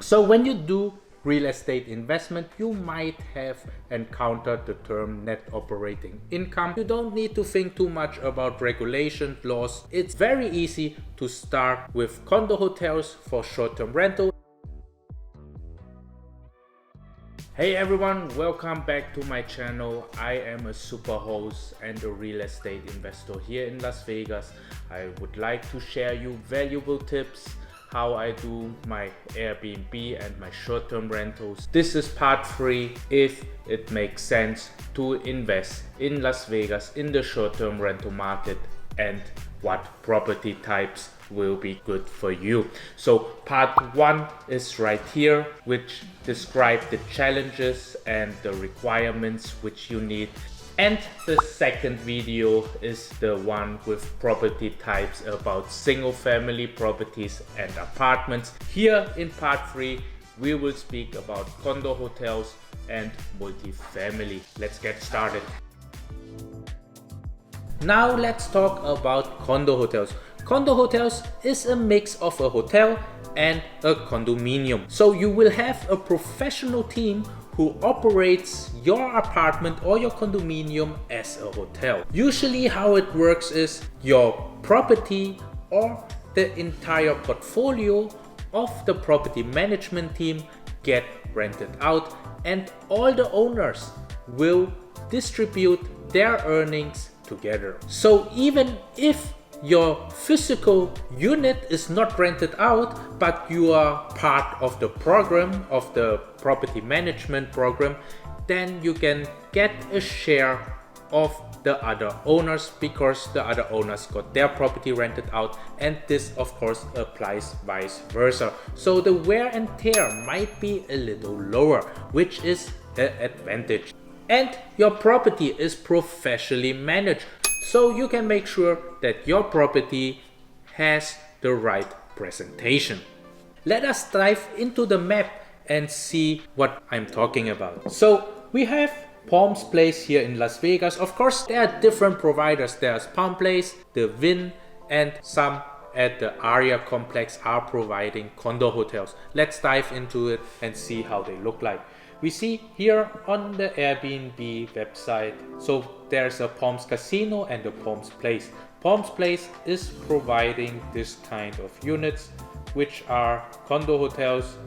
So when you do real estate investment, you might have encountered the term net operating income. You don't need to think too much about regulation, laws. It's very easy to start with condo hotels for short-term rental. Hey everyone, welcome back to my channel. I am a super host and a real estate investor here in Las Vegas. I would like to share you valuable tips how I do my Airbnb and my short-term rentals. This is part 3, if it makes sense to invest in Las Vegas in the short-term rental market and what property types will be good for you. So part 1 is right here, which describe the challenges and the requirements which you need. And the second video is the one with property types about single family properties and apartments. Here in part 3 we will speak about condo hotels and multifamily. Let's get started. Now let's talk about condo hotels. Condo hotels is a mix of a hotel and a condominium. So you will have a professional team who operates your apartment or your condominium as a hotel. Usually how it works is your property or the entire portfolio of the property management team get rented out, and all the owners will distribute their earnings together. So even if your physical unit is not rented out, but you are part of the program, of the property management program, then you can get a share of the other owners because the other owners got their property rented out, and this of course applies vice versa. So the wear and tear might be a little lower, which is an advantage. And your property is professionally managed, so you can make sure that your property has the right presentation. Let us dive into the map and see what I'm talking about. So we have Palms Place here in Las Vegas. Of course, there are different providers. There's Palm Place, the Wynn, and some at the Aria complex are providing condo hotels. Let's dive into it and see how they look like. We see here on the Airbnb website, so there's a Palms Casino and a Palms Place. Palms Place is providing this kind of units, which are condo hotels.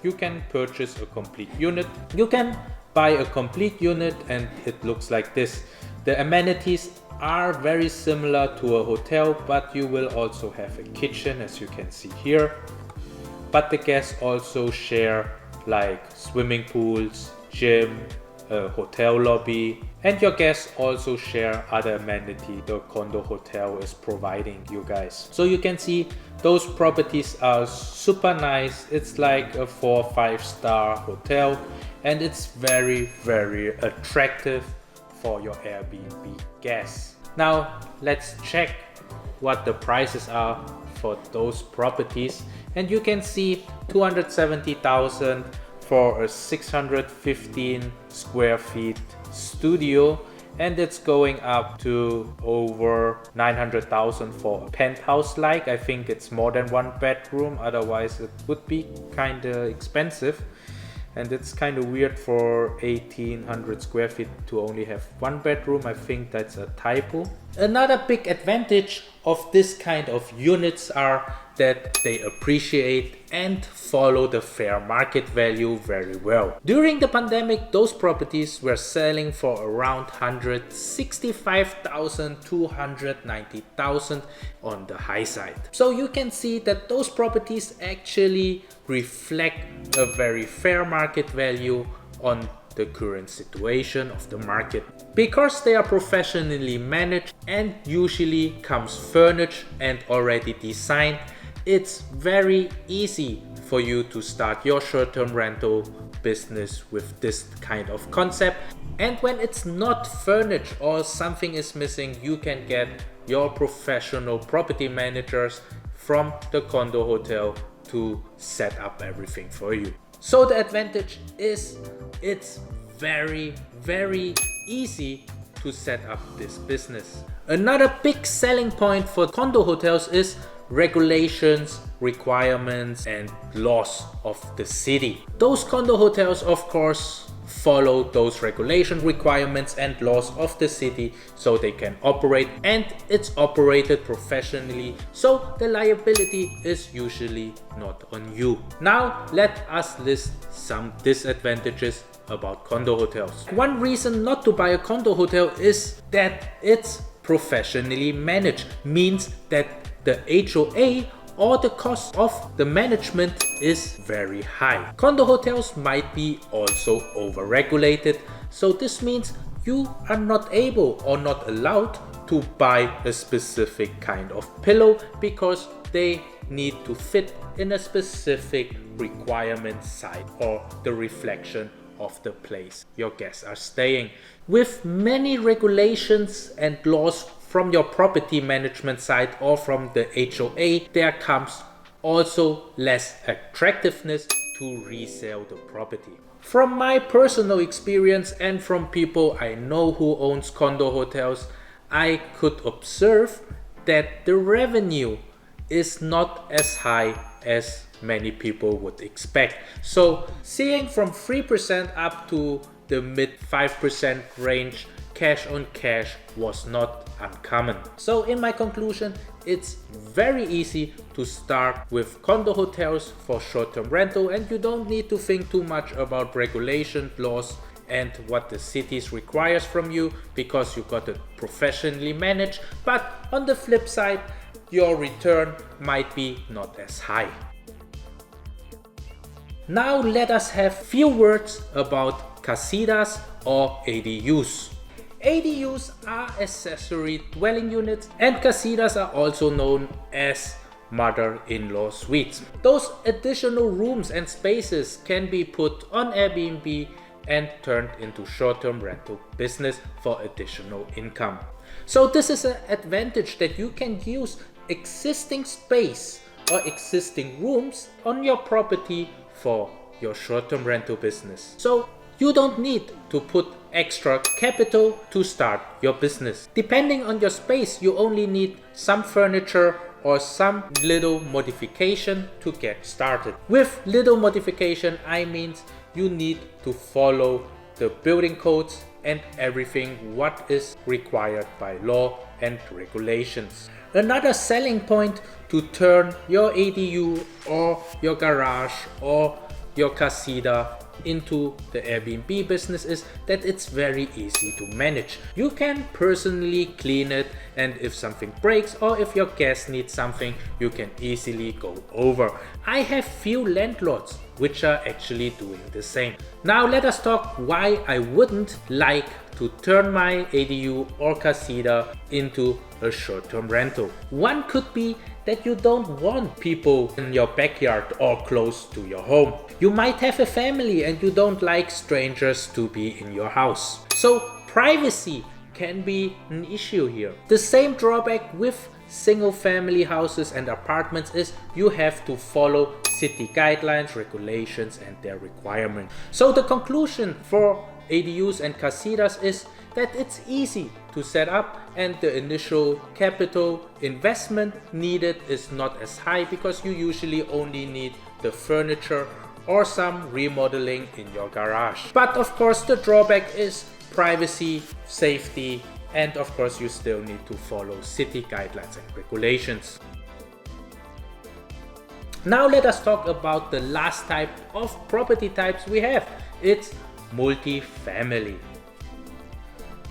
You can purchase a complete unit. You can buy a complete unit and it looks like this. The amenities are very similar to a hotel, but you will also have a kitchen, as you can see here. But the guests also share like swimming pools, gym, a hotel lobby, and your guests also share other amenities the condo hotel is providing you guys. So you can see those properties are super nice. It's like a 4 or 5 star hotel, and it's very attractive for your Airbnb guests. Now let's check what the prices are for those properties, and you can see 270,000 for a 615 square feet studio, and it's going up to over 900,000 for a penthouse. Like, I think it's more than 1 bedroom, otherwise it would be kind of expensive. And it's kind of weird for 1800 square feet to only have 1 bedroom. I think that's a typo. Another big advantage of this kind of units are that they appreciate and follow the fair market value very well. During the pandemic, those properties were selling for around 165,000 to 190,000 on the high side. So you can see that those properties actually reflect a very fair market value on the current situation of the market, because they are professionally managed and usually comes furnished and already designed. It's very easy for you to start your short-term rental business with this kind of concept. And when it's not furnished or something is missing, you can get your professional property managers from the condo hotel to set up everything for you. So the advantage is it's very easy to set up this business. Another big selling point for condo hotels is regulations, requirements and laws of the city. Those condo hotels, of course, follow those regulation requirements and laws of the city so they can operate, and it's operated professionally, so the liability is usually not on you. Now let us list some disadvantages about condo hotels. One reason not to buy a condo hotel is that it's professionally managed, means that the HOA or the cost of the management is very high. Condo hotels might be also over-regulated, so this means you are not able or not allowed to buy a specific kind of pillow because they need to fit in a specific requirement site or the reflection of the place your guests are staying. With many regulations and laws from your property management side or from the HOA, there comes also less attractiveness to resell the property. From my personal experience and from people I know who owns condo hotels, I could observe that the revenue is not as high as many people would expect. So seeing from 3% up to the mid 5% range cash on cash was not uncommon. So in my conclusion, it's very easy to start with condo hotels for short-term rental, and you don't need to think too much about regulation, laws and what the cities requires from you because you got it professionally managed. But on the flip side, your return might be not as high. Now let us have few words about casitas or ADUs. ADUs are accessory dwelling units, and casitas are also known as mother-in-law suites. Those additional rooms and spaces can be put on Airbnb and turned into short-term rental business for additional income. So this is an advantage that you can use existing space or existing rooms on your property for your short-term rental business. So you don't need to put extra capital to start your business. Depending on your space, you only need some furniture or some little modification to get started. With little modification, I mean you need to follow the building codes and everything what is required by law and regulations. Another selling point to turn your ADU or your garage or your casita into the Airbnb business is that it's very easy to manage. You can personally clean it, and if something breaks or if your guests need something, you can easily go over. I have few landlords which are actually doing the same. Now let us talk why I wouldn't like to turn my ADU or casita into a short-term rental. One could be that you don't want people in your backyard or close to your home. You might have a family and you don't like strangers to be in your house. So privacy can be an issue here. The same drawback with single family houses and apartments is you have to follow city guidelines, regulations and their requirements. So the conclusion for ADUs and casitas is that it's easy to set up and the initial capital investment needed is not as high because you usually only need the furniture or some remodeling in your garage. But of course the drawback is privacy, safety, and of course you still need to follow city guidelines and regulations. Now let us talk about the last type of property types we have. It's multifamily.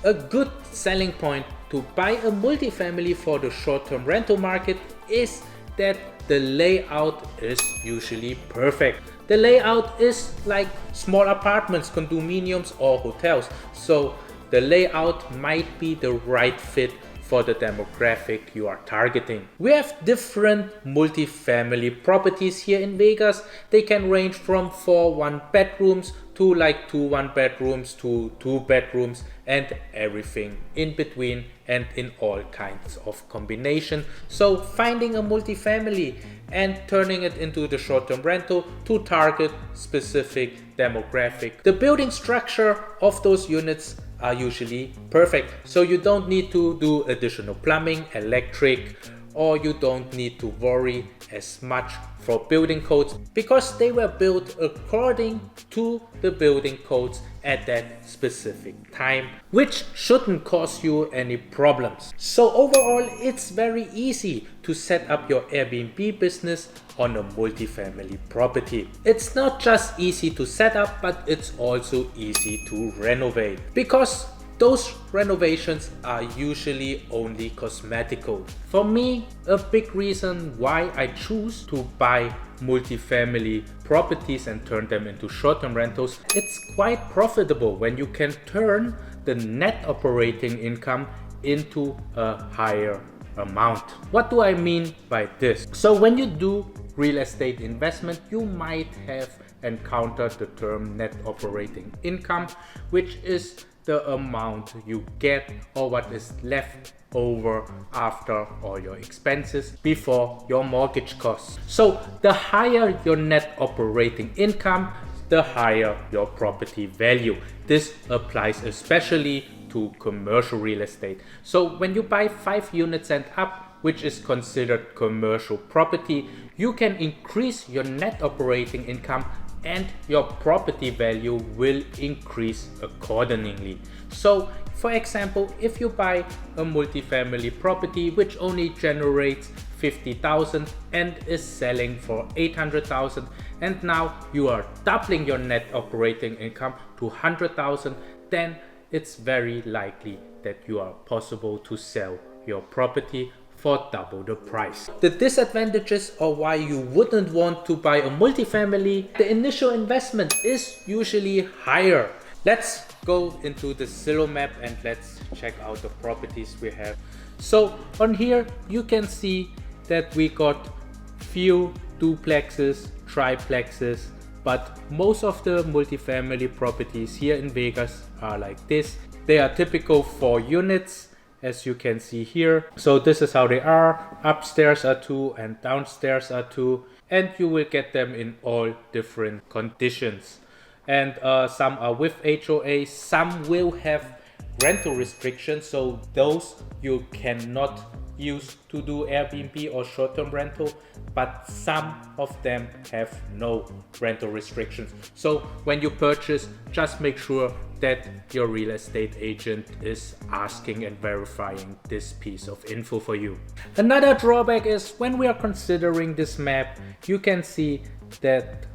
A good selling point to buy a multifamily for the short-term rental market is that the layout is usually perfect. The layout is like small apartments, condominiums or hotels. So the layout might be the right fit for the demographic you are targeting. We have different multifamily properties here in Vegas. They can range from 4 one-bedrooms to like 2 one-bedrooms to 2 bedrooms and everything in between and in all kinds of combination. So finding a multifamily and turning it into the short-term rental to target specific demographic. The building structure of those units are usually perfect, so you don't need to do additional plumbing, electric or you don't need to worry as much for building codes because they were built according to the building codes at that specific time, which shouldn't cause you any problems. So overall, it's very easy to set up your Airbnb business on a multifamily property. It's not just easy to set up, but it's also easy to renovate, because those renovations are usually only cosmetical. For me, a big reason why I choose to buy multifamily properties and turn them into short-term rentals, it's quite profitable when you can turn the net operating income into a higher amount. What do I mean by this? So when you do real estate investment, you might have encountered the term net operating income, which is the amount you get or what is left over after all your expenses before your mortgage costs. So the higher your net operating income, the higher your property value. This applies especially to commercial real estate. So when you buy 5 units and up, which is considered commercial property, you can increase your net operating income and your property value will increase accordingly. So for example, if you buy a multifamily property which only generates 50,000 and is selling for 800,000, and now you are doubling your net operating income to 100,000, then it's very likely that you are possible to sell your property for double the price. The disadvantages, or why you wouldn't want to buy a multifamily, the initial investment is usually higher. Let's go into the Zillow map and let's check out the properties we have. So on here you can see that we got few duplexes, triplexes, but most of the multifamily properties here in Vegas are like this. They are typical 4 units, as you can see here. So this is how they are. Upstairs are 2 and downstairs are 2, and you will get them in all different conditions. And some are with HOA, some will have rental restrictions, so those you cannot use to do Airbnb or short-term rental, but some of them have no rental restrictions. So when you purchase, just make sure that your real estate agent is asking and verifying this piece of info for you. Another drawback is when we are considering this map, you can see that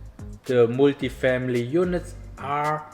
the multifamily units are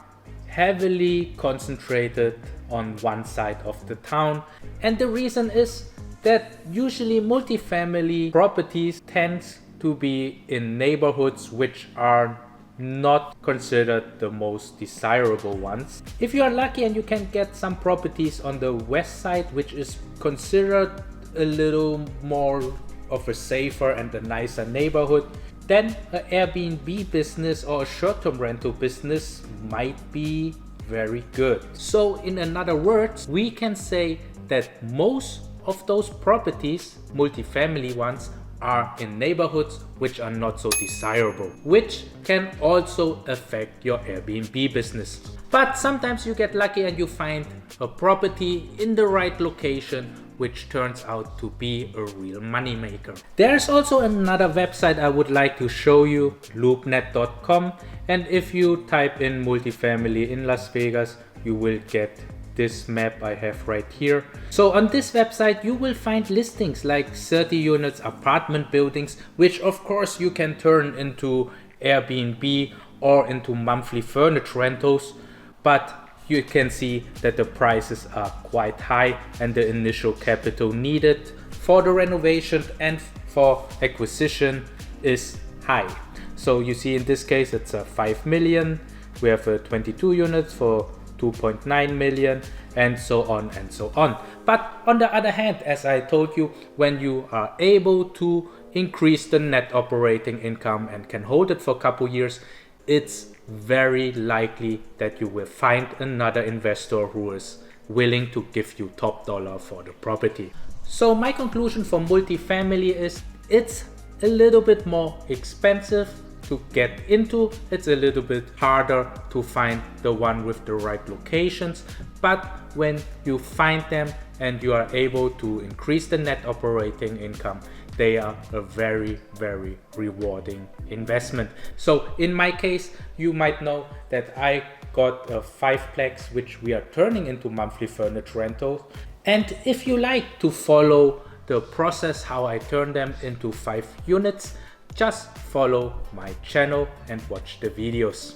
heavily concentrated on one side of the town, and the reason is that usually multifamily properties tend to be in neighborhoods which are not considered the most desirable ones. If you are lucky and you can get some properties on the west side, which is considered a little more of a safer and a nicer neighborhood, then an Airbnb business or a short-term rental business might be very good. So in other words, we can say that most of those properties, multifamily ones, are in neighborhoods which are not so desirable, which can also affect your Airbnb business. But sometimes you get lucky and you find a property in the right location which turns out to be a real moneymaker. There's also another website I would like to show you, loopnet.com, and if you type in multifamily in Las Vegas, you will get this map I have right here. So on this website you will find listings like 30 units apartment buildings, which of course you can turn into Airbnb or into monthly furniture rentals, but you can see that the prices are quite high and the initial capital needed for the renovation and for acquisition is high. So you see in this case it's a 5 million, we have a 22 units for 2.9 million, and so on and so on. But on the other hand, as I told you, when you are able to increase the net operating income and can hold it for a couple years, it's very likely that you will find another investor who is willing to give you top dollar for the property. So my conclusion for multifamily is it's a little bit more expensive to get into, it's a little bit harder to find the one with the right locations, but when you find them, and you are able to increase the net operating income, they are a very, very rewarding investment. So in my case, you might know that I got a 5-plex which we are turning into monthly furniture rentals. And if you like to follow the process how I turn them into 5 units, just follow my channel and watch the videos.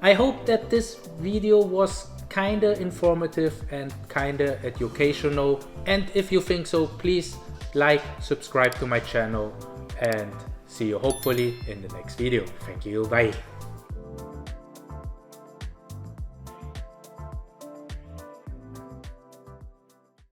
I hope that this video was kinda informative and kinda educational, and if you think so, please like, subscribe to my channel, and see you hopefully in the next video. Thank you, bye.